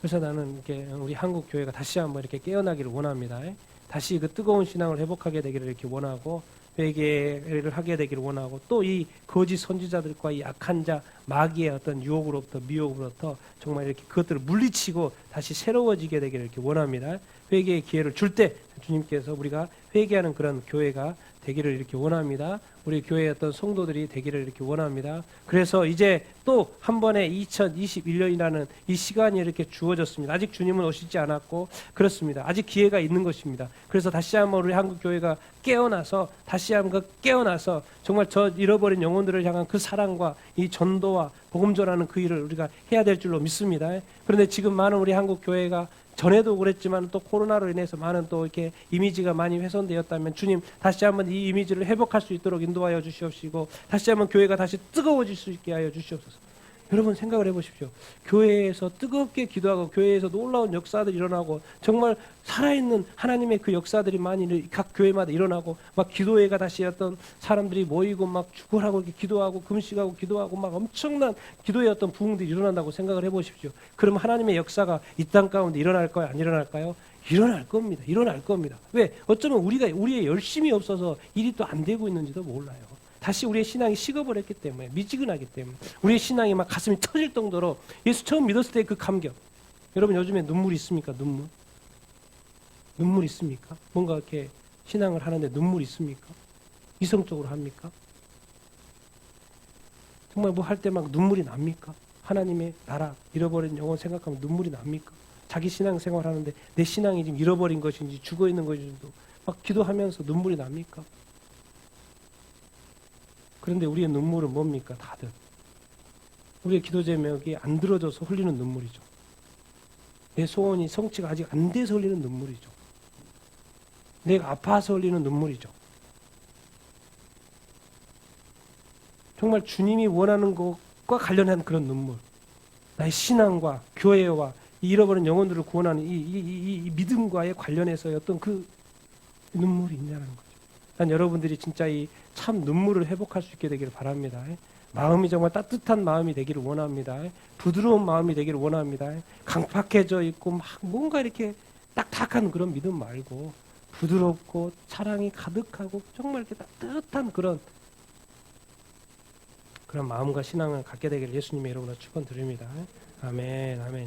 그래서 나는 이렇게 우리 한국 교회가 다시 한번 이렇게 깨어나기를 원합니다. 다시 그 뜨거운 신앙을 회복하게 되기를 이렇게 원하고, 회개를 하게 되기를 원하고, 또 이 거짓 선지자들과 이 악한 자 마귀의 어떤 유혹으로부터 미혹으로부터 정말 이렇게 그것들을 물리치고 다시 새로워지게 되기를 이렇게 원합니다. 회개의 기회를 줄 때 주님께서 우리가 회개하는 그런 교회가 되기를 이렇게 원합니다. 우리 교회의 어떤 성도들이 되기를 이렇게 원합니다. 그래서 이제 또 한 번에 2021년이라는 이 시간이 이렇게 주어졌습니다. 아직 주님은 오시지 않았고 그렇습니다. 아직 기회가 있는 것입니다. 그래서 다시 한번 우리 한국 교회가 깨어나서 다시 한번 깨어나서 정말 저 잃어버린 영혼들을 향한 그 사랑과 이 전도와 복음 전하는 그 일을 우리가 해야 될 줄로 믿습니다. 그런데 지금 많은 우리 한국 교회가 전에도 그랬지만 또 코로나로 인해서 많은 또 이렇게 이미지가 많이 훼손되었다면 주님 다시 한번 이 이미지를 회복할 수 있도록 인도하여 주시옵시고, 다시 한번 교회가 다시 뜨거워질 수 있게 하여 주시옵소서. 여러분 생각을 해보십시오. 교회에서 뜨겁게 기도하고 교회에서 놀라운 역사들이 일어나고 정말 살아있는 하나님의 그 역사들이 많이 각 교회마다 일어나고 막 기도회가 다시 어떤 사람들이 모이고 막 죽으라고 이렇게 기도하고 금식하고 기도하고 막 엄청난 기도의 어떤 부흥들이 일어난다고 생각을 해보십시오. 그럼 하나님의 역사가 이 땅 가운데 일어날까요? 안 일어날까요? 일어날 겁니다. 일어날 겁니다. 왜? 어쩌면 우리의 열심이 없어서 일이 또 안 되고 있는지도 몰라요. 다시 우리의 신앙이 식어버렸기 때문에, 미지근하기 때문에 우리의 신앙이 막 가슴이 터질 정도로, 예수 처음 믿었을 때 그 감격. 여러분 요즘에 눈물이 있습니까? 눈물 있습니까? 뭔가 이렇게 신앙을 하는데 눈물 있습니까? 이성적으로 합니까? 정말 뭐 할 때 막 눈물이 납니까? 하나님의 나라 잃어버린 영혼 생각하면 눈물이 납니까? 자기 신앙 생활하는데 내 신앙이 지금 잃어버린 것인지 죽어 있는 것인지도 막 기도하면서 눈물이 납니까? 그런데 우리의 눈물은 뭡니까? 다들 우리의 기도 제목이 안 들어져서 흘리는 눈물이죠. 내 소원이 성취가 아직 안 돼서 흘리는 눈물이죠. 내가 아파서 흘리는 눈물이죠. 정말 주님이 원하는 것과 관련한 그런 눈물, 나의 신앙과 교회와 이 잃어버린 영혼들을 구원하는 이 믿음과의 관련해서의 어떤 그 눈물이 있냐는 거죠. 난 여러분들이 진짜 이 참 눈물을 회복할 수 있게 되기를 바랍니다. 마음이 정말 따뜻한 마음이 되기를 원합니다. 부드러운 마음이 되기를 원합니다. 강팍해져 있고 막 뭔가 이렇게 딱딱한 그런 믿음 말고 부드럽고 사랑이 가득하고 정말 이렇게 따뜻한 그런 마음과 신앙을 갖게 되기를 예수님의 이름으로 축원드립니다. 아멘, 아멘.